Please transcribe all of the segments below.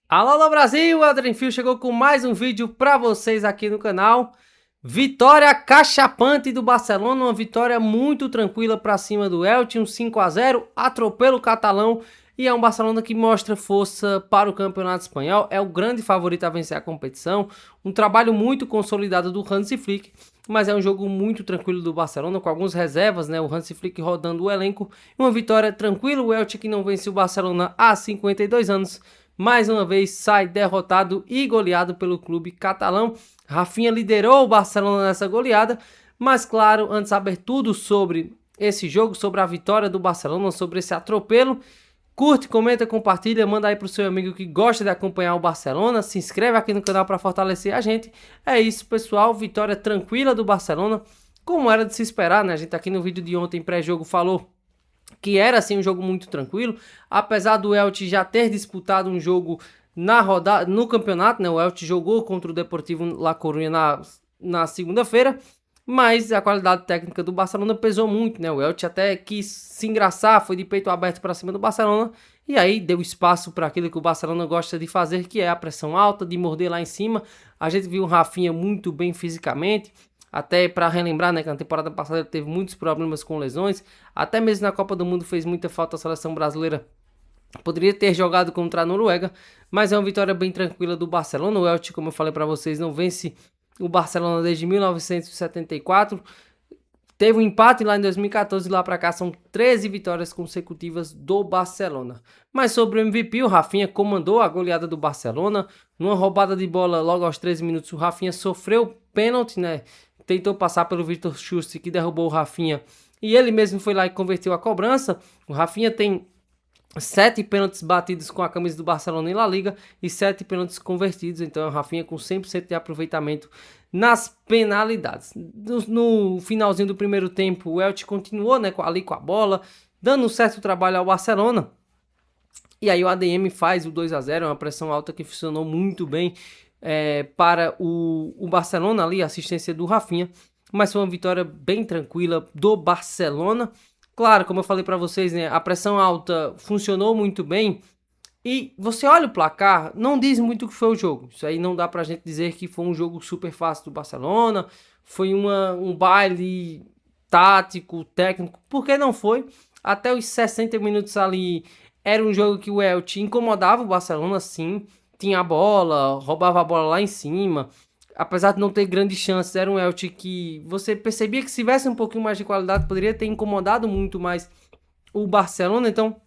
Alô, alô Brasil, Adrien Fio chegou com mais um vídeo para vocês aqui no canal. Vitória cachapante do Barcelona, uma vitória muito tranquila para cima do Elche, um 5-0, atropelo catalão e é um Barcelona que mostra força para o Campeonato Espanhol, é o grande favorito a vencer a competição, um trabalho muito consolidado do Hansi Flick, mas é um jogo muito tranquilo do Barcelona, com algumas reservas, né? O Hansi Flick rodando o elenco, uma vitória tranquila, o Elche que não vence o Barcelona há 52 anos, mais uma vez sai derrotado e goleado pelo clube catalão. Rafinha liderou o Barcelona nessa goleada, mas claro, antes de saber tudo sobre esse jogo, sobre a vitória do Barcelona, sobre esse atropelo, curte, comenta, compartilha, manda aí pro seu amigo que gosta de acompanhar o Barcelona, se inscreve aqui no canal para fortalecer a gente. É isso, pessoal, vitória tranquila do Barcelona, como era de se esperar, né? A gente aqui no vídeo de ontem pré-jogo falou que era assim um jogo muito tranquilo, apesar do Elche já ter disputado um jogo na rodada, no campeonato, né? O Elche jogou contra o Deportivo La Coruña na segunda-feira, mas a qualidade técnica do Barcelona pesou muito, né? O Elche até quis se engraçar, foi de peito aberto para cima do Barcelona, e aí deu espaço para aquilo que o Barcelona gosta de fazer, que é a pressão alta, de morder lá em cima. A gente viu o Rafinha muito bem fisicamente, até para relembrar, né, que na temporada passada ele teve muitos problemas com lesões, até mesmo na Copa do Mundo fez muita falta a seleção brasileira. Poderia ter jogado contra a Noruega, mas é uma vitória bem tranquila do Barcelona. O Elche, como eu falei para vocês, não vence o Barcelona desde 1974. Teve um empate lá em 2014 e lá para cá são 13 vitórias consecutivas do Barcelona. Mas sobre o MVP, o Rafinha comandou a goleada do Barcelona. Numa roubada de bola logo aos 13 minutos, o Rafinha sofreu pênalti, né? Tentou passar pelo Vitor Schuster, que derrubou o Rafinha. E ele mesmo foi lá e converteu a cobrança. O Rafinha tem 7 pênaltis batidos com a camisa do Barcelona em La Liga e 7 pênaltis convertidos. Então é o Rafinha com 100% de aproveitamento nas penalidades. No finalzinho do primeiro tempo, o Elche continuou, né, ali com a bola, dando um certo trabalho ao Barcelona. E aí o ADM faz o 2-0, uma pressão alta que funcionou muito bem para o Barcelona ali, a assistência do Rafinha. Mas foi uma vitória bem tranquila do Barcelona. Claro, como eu falei para vocês, né, a pressão alta funcionou muito bem. E você olha o placar, não diz muito o que foi o jogo. Isso aí não dá pra gente dizer que foi um jogo super fácil do Barcelona. Foi um baile tático, técnico, porque não foi. Até os 60 minutos ali era um jogo que o Elche incomodava o Barcelona, sim. Tinha a bola, roubava a bola lá em cima. Apesar de não ter grandes chances, era um Elche que você percebia que se tivesse um pouquinho mais de qualidade, poderia ter incomodado muito mais o Barcelona. Então,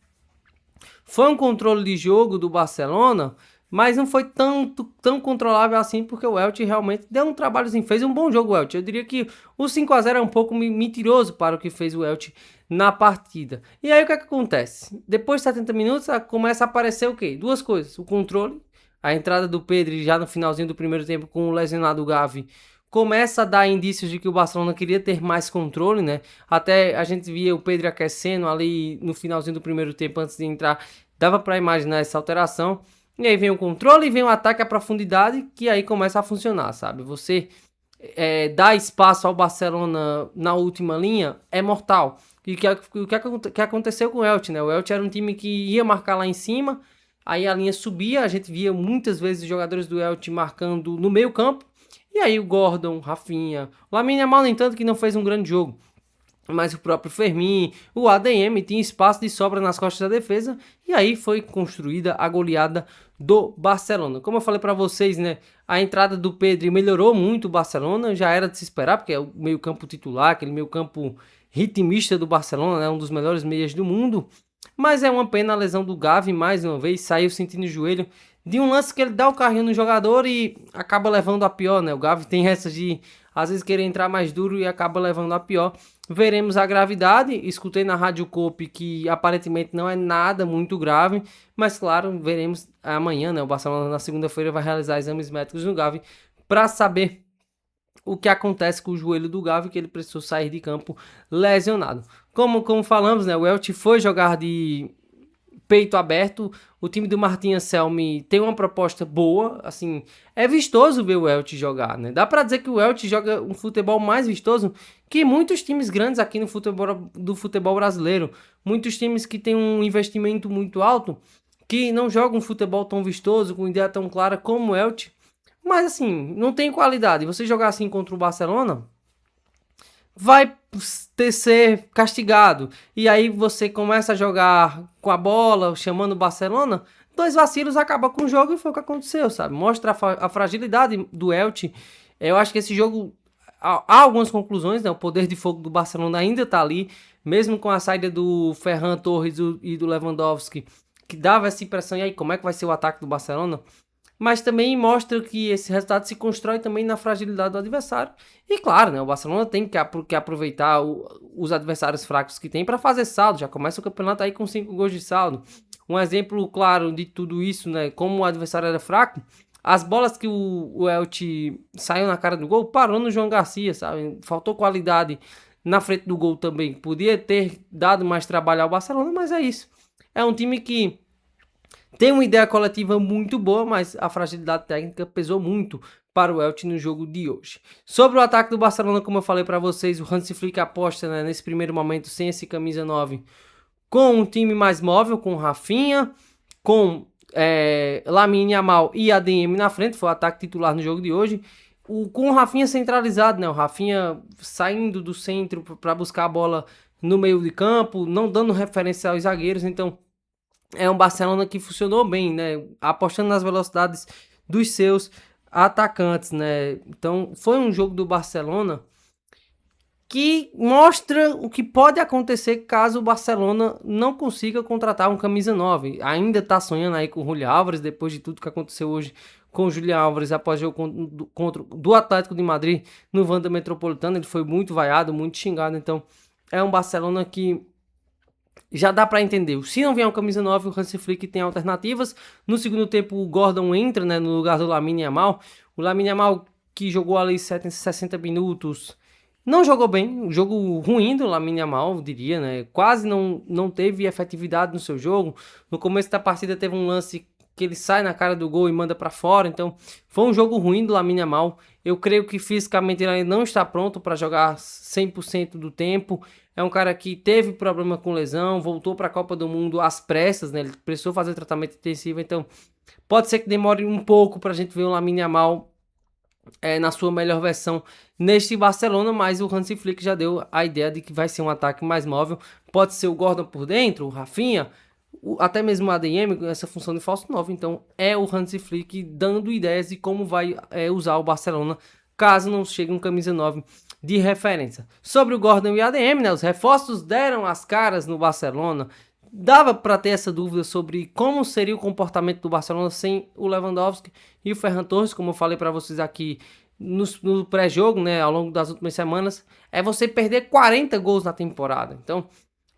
foi um controle de jogo do Barcelona, mas não foi tão controlável assim, porque o Elche realmente deu um trabalhozinho, fez um bom jogo o Elche. Eu diria que o 5-0 é um pouco mentiroso para o que fez o Elche na partida. E aí o que acontece? Depois de 70 minutos começa a aparecer o quê? Duas coisas, o controle, a entrada do Pedri já no finalzinho do primeiro tempo com o lesionado Gavi, começa a dar indícios de que o Barcelona queria ter mais controle, né? Até a gente via o Pedro aquecendo ali no finalzinho do primeiro tempo antes de entrar, dava para imaginar essa alteração. E aí vem o controle e vem o ataque à profundidade, que aí começa a funcionar, sabe? Você dá espaço ao Barcelona na última linha é mortal. E o que aconteceu com o Elche, né? O Elche era um time que ia marcar lá em cima, aí a linha subia, a gente via muitas vezes os jogadores do Elche marcando no meio campo, e aí o Gordon, Rafinha, o Lamine Yamal nem tanto que não fez um grande jogo, mas o próprio Fermin, o ADM tinha espaço de sobra nas costas da defesa, e aí foi construída a goleada do Barcelona. Como eu falei para vocês, né, a entrada do Pedri melhorou muito o Barcelona, já era de se esperar, porque é o meio-campo titular, aquele meio-campo ritmista do Barcelona, né, um dos melhores meias do mundo. Mas é uma pena a lesão do Gavi, mais uma vez, saiu sentindo o joelho de um lance que ele dá o carrinho no jogador e acaba levando a pior, né? O Gavi tem essas de, às vezes, querer entrar mais duro e acaba levando a pior. Veremos a gravidade, escutei na Rádio Cope que aparentemente não é nada muito grave, mas claro, veremos amanhã, né? O Barcelona na segunda-feira vai realizar exames médicos no Gavi para saber o que acontece com o joelho do Gavi, que ele precisou sair de campo lesionado. Como falamos, né, o Elche foi jogar de peito aberto, o time do Martin Anselmi tem uma proposta boa, assim, é vistoso ver o Elche jogar, né? Dá para dizer que o Elche joga um futebol mais vistoso que muitos times grandes aqui no futebol brasileiro, muitos times que têm um investimento muito alto, que não joga um futebol tão vistoso, com ideia tão clara como o Elche, mas assim, não tem qualidade. Você jogar assim contra o Barcelona, vai ser castigado. E aí você começa a jogar com a bola, chamando o Barcelona, 2 vacilos acaba com o jogo e foi o que aconteceu, sabe? Mostra a fragilidade do Elche. Eu acho que esse jogo, há algumas conclusões, né? O poder de fogo do Barcelona ainda tá ali, mesmo com a saída do Ferran Torres e do Lewandowski, que dava essa impressão, e aí como é que vai ser o ataque do Barcelona? Mas também mostra que esse resultado se constrói também na fragilidade do adversário. E claro, né, o Barcelona tem que aproveitar os adversários fracos que tem para fazer saldo. Já começa o campeonato aí com 5 gols de saldo. Um exemplo claro de tudo isso, né, como o adversário era fraco, as bolas que o Elche saiu na cara do gol, parou no João Garcia, sabe? Faltou qualidade na frente do gol também. Podia ter dado mais trabalho ao Barcelona, mas é isso. É um time que tem uma ideia coletiva muito boa, mas a fragilidade técnica pesou muito para o Elche no jogo de hoje. Sobre o ataque do Barcelona, como eu falei para vocês, o Hansi Flick aposta, né, nesse primeiro momento sem esse camisa 9, com um time mais móvel, com Rafinha, com Lamine Yamal e ADM na frente, foi o ataque titular no jogo de hoje. Com o Rafinha centralizado, né, o Rafinha saindo do centro para buscar a bola no meio de campo, não dando referência aos zagueiros, então é um Barcelona que funcionou bem, né? Apostando nas velocidades dos seus atacantes, né? Então, foi um jogo do Barcelona que mostra o que pode acontecer caso o Barcelona não consiga contratar um camisa 9. Ainda tá sonhando aí com o Julián Álvares, depois de tudo que aconteceu hoje com o Julián Álvares após o jogo contra do Atlético de Madrid no Wanda Metropolitano. Ele foi muito vaiado, muito xingado. Então, é um Barcelona que já dá para entender. Se não vier um camisa 9, o Hansi Flick tem alternativas. No segundo tempo, o Gordon entra, né, no lugar do Lamine Yamal. O Lamine Yamal, que jogou ali 60 minutos, não jogou bem. Um jogo ruim do Lamine Yamal, eu diria, né? Quase não teve efetividade no seu jogo. No começo da partida teve um lance que ele sai na cara do gol e manda para fora. Então, foi um jogo ruim do Lamine Yamal. Eu creio que fisicamente ele ainda não está pronto para jogar 100% do tempo. É um cara que teve problema com lesão, voltou para a Copa do Mundo às pressas, né? Ele precisou fazer tratamento intensivo, então pode ser que demore um pouco para a gente ver o Lamine Yamal na sua melhor versão neste Barcelona, mas o Hansi Flick já deu a ideia de que vai ser um ataque mais móvel. Pode ser o Gordon por dentro, o Rafinha, até mesmo o ADM com essa função de falso 9. Então é o Hansi Flick dando ideias de como vai usar o Barcelona caso não chegue um camisa 9 de referência. Sobre o Gordon e o ADM, né, os reforços deram as caras no Barcelona. Dava para ter essa dúvida sobre como seria o comportamento do Barcelona sem o Lewandowski e o Ferran Torres, como eu falei para vocês aqui no pré-jogo, né, ao longo das últimas semanas. É você perder 40 gols na temporada. Então,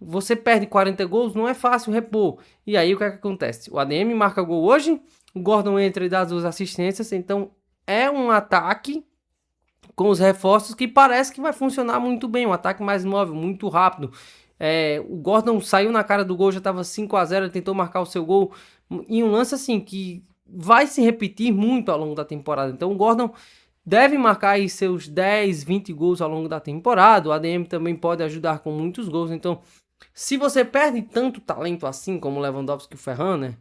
você perde 40 gols, não é fácil repor. E aí o que é que acontece? O ADM marca gol hoje, o Gordon entra e dá as 2 assistências. Então, é um ataque com os reforços que parece que vai funcionar muito bem, um ataque mais móvel, muito rápido. O Gordon saiu na cara do gol, já estava 5-0, ele tentou marcar o seu gol em um lance assim que vai se repetir muito ao longo da temporada. Então o Gordon deve marcar aí seus 10, 20 gols ao longo da temporada. O ADM também pode ajudar com muitos gols. Então, se você perde tanto talento assim como o Lewandowski e o Ferran, né,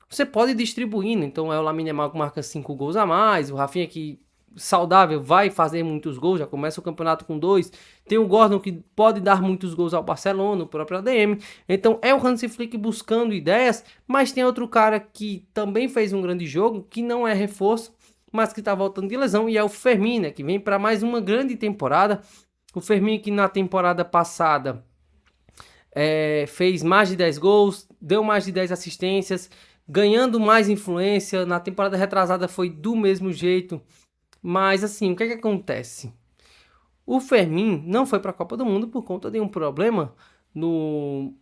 você pode ir distribuindo. Então é o Lamine Yamal que marca 5 gols a mais, o Rafinha que saudável vai fazer muitos gols, já começa o campeonato com 2. Tem o Gordon que pode dar muitos gols ao Barcelona, o próprio ADM. Então é o Hansi Flick buscando ideias, mas tem outro cara que também fez um grande jogo, que não é reforço, mas que está voltando de lesão, e é o Fermin, né, que vem para mais uma grande temporada. O Fermin que na temporada passada fez mais de 10 gols, deu mais de 10 assistências, ganhando mais influência. Na temporada retrasada foi do mesmo jeito. Mas assim, o que é que acontece? O Fermin não foi para a Copa do Mundo por conta de um problema no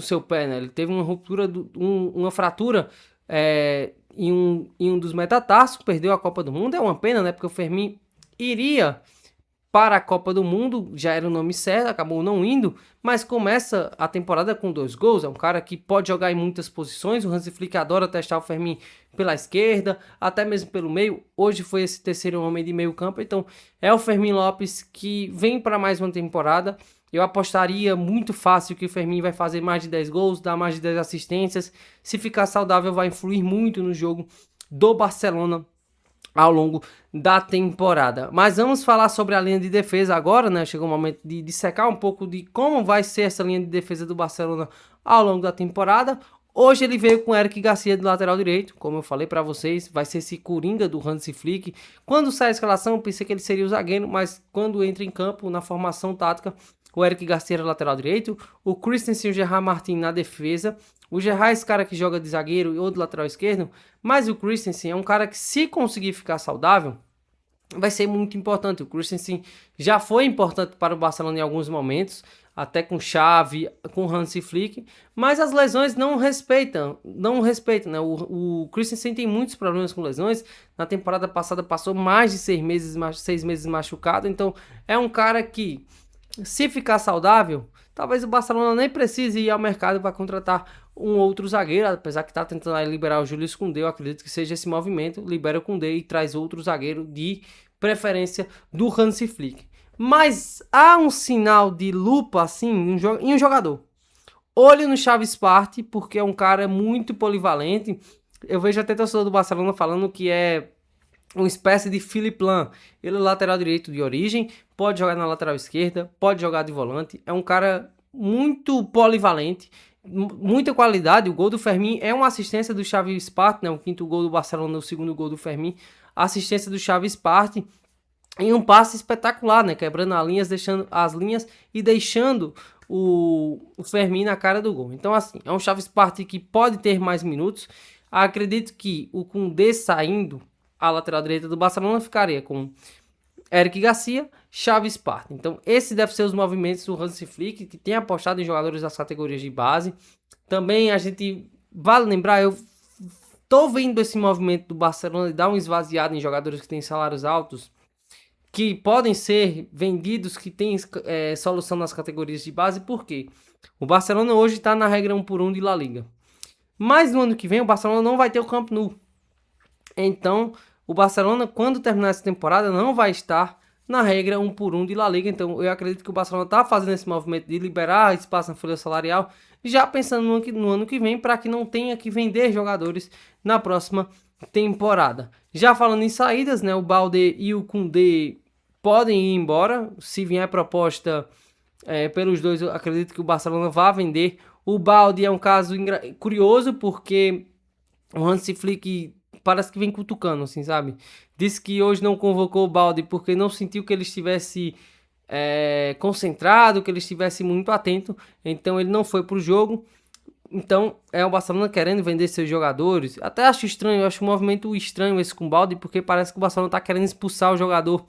seu pé, né? Ele teve uma ruptura, uma fratura em um dos metatarsos, perdeu a Copa do Mundo. É uma pena, né? Porque o Fermin iria para a Copa do Mundo, já era o nome certo, acabou não indo, mas começa a temporada com 2 gols, é um cara que pode jogar em muitas posições. O Hansi Flick adora testar o Fermin pela esquerda, até mesmo pelo meio. Hoje foi esse terceiro homem de meio campo, então é o Fermin Lopes que vem para mais uma temporada. Eu apostaria muito fácil que o Fermin vai fazer mais de 10 gols, dar mais de 10 assistências. Se ficar saudável, vai influir muito no jogo do Barcelona ao longo da temporada. Mas vamos falar sobre a linha de defesa agora, né? Chegou o momento de secar um pouco de como vai ser essa linha de defesa do Barcelona ao longo da temporada. Hoje ele veio com Eric Garcia do lateral direito, como eu falei para vocês, vai ser esse coringa do Hansi Flick. Quando sai a escalação, eu pensei que ele seria o zagueiro, mas quando entra em campo, na formação tática, o Eric Garcia era lateral direito, o Christensen e o Gerard Martin na defesa. O Gerard é esse cara que joga de zagueiro ou de lateral esquerdo, mas o Christensen é um cara que, se conseguir ficar saudável, vai ser muito importante. O Christensen já foi importante para o Barcelona em alguns momentos, até com Xavi, com Hansi Flick, mas as lesões não respeitam, né? O Christensen tem muitos problemas com lesões. Na temporada passada passou mais de 6 meses machucado, então é um cara que, se ficar saudável, talvez o Barcelona nem precise ir ao mercado para contratar um outro zagueiro, apesar que está tentando liberar o Julius Koundé. Eu acredito que seja esse movimento, libera o Koundé e traz outro zagueiro de preferência do Hansi Flick. Mas há um sinal de lupa assim em um jogador. Olho no Chaves Partey, porque é um cara muito polivalente. Eu vejo até torcedor do Barcelona falando que é uma espécie de Philipp Lahm. Ele é lateral direito de origem, pode jogar na lateral esquerda, pode jogar de volante. É um cara muito polivalente, muita qualidade. O gol do Fermin é uma assistência do Chaves Partey, né? O quinto gol do Barcelona, o segundo gol do Fermin, assistência do Chaves Partey. Em um passe espetacular, né? Quebrando as linhas e deixando o Fermin na cara do gol. Então, assim, é um Chaves Partey que pode ter mais minutos. Acredito que o Koundé saindo, a lateral direita do Barcelona ficaria com Eric Garcia, Chaves Partey. Então, esse deve ser os movimentos do Hansi Flick, que tem apostado em jogadores das categorias de base. Também a gente, vale lembrar, eu tô vendo esse movimento do Barcelona de dar um esvaziado em jogadores que têm salários altos, que podem ser vendidos, que tem solução nas categorias de base. Por quê? O Barcelona hoje está na regra 1 por 1 de La Liga. Mas no ano que vem o Barcelona não vai ter o Camp Nou. Então, o Barcelona, quando terminar essa temporada, não vai estar na regra 1 por 1 de La Liga. Então, eu acredito que o Barcelona está fazendo esse movimento de liberar espaço na folha salarial, já pensando no ano que vem, para que não tenha que vender jogadores na próxima temporada. Já falando em saídas, né, o Balde e o Koundé podem ir embora. Se vier proposta pelos dois, eu acredito que o Barcelona vai vender. O Balde é um caso curioso, porque o Hansi Flick parece que vem cutucando, assim, sabe? Disse que hoje não convocou o Balde porque não sentiu que ele estivesse concentrado, que ele estivesse muito atento. Então ele não foi pro jogo. Então é o Barcelona querendo vender seus jogadores. Até acho estranho, eu acho um movimento estranho esse com o Balde, porque parece que o Barcelona tá querendo expulsar o jogador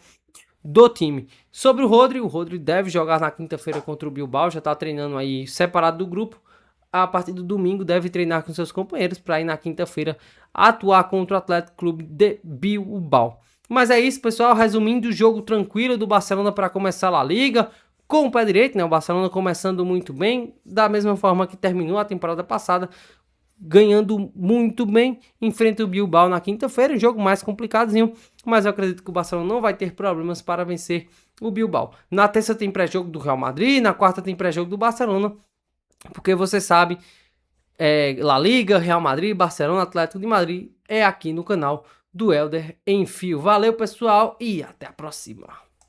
do time. Sobre o Rodri deve jogar na quinta-feira contra o Bilbao, já tá treinando aí separado do grupo. A partir do domingo deve treinar com seus companheiros para ir na quinta-feira atuar contra o Atlético Clube de Bilbao. Mas é isso, pessoal, resumindo, o jogo tranquilo do Barcelona para começar a La Liga, com o pé direito, né? O Barcelona começando muito bem, da mesma forma que terminou a temporada passada, ganhando muito bem, enfrenta o Bilbao na quinta-feira, um jogo mais complicadozinho, mas eu acredito que o Barcelona não vai ter problemas para vencer o Bilbao. Na terça tem pré-jogo do Real Madrid, na quarta tem pré-jogo do Barcelona, porque você sabe, La Liga, Real Madrid, Barcelona, Atlético de Madrid é aqui no canal do Elder em Fio. Valeu, pessoal, e até a próxima.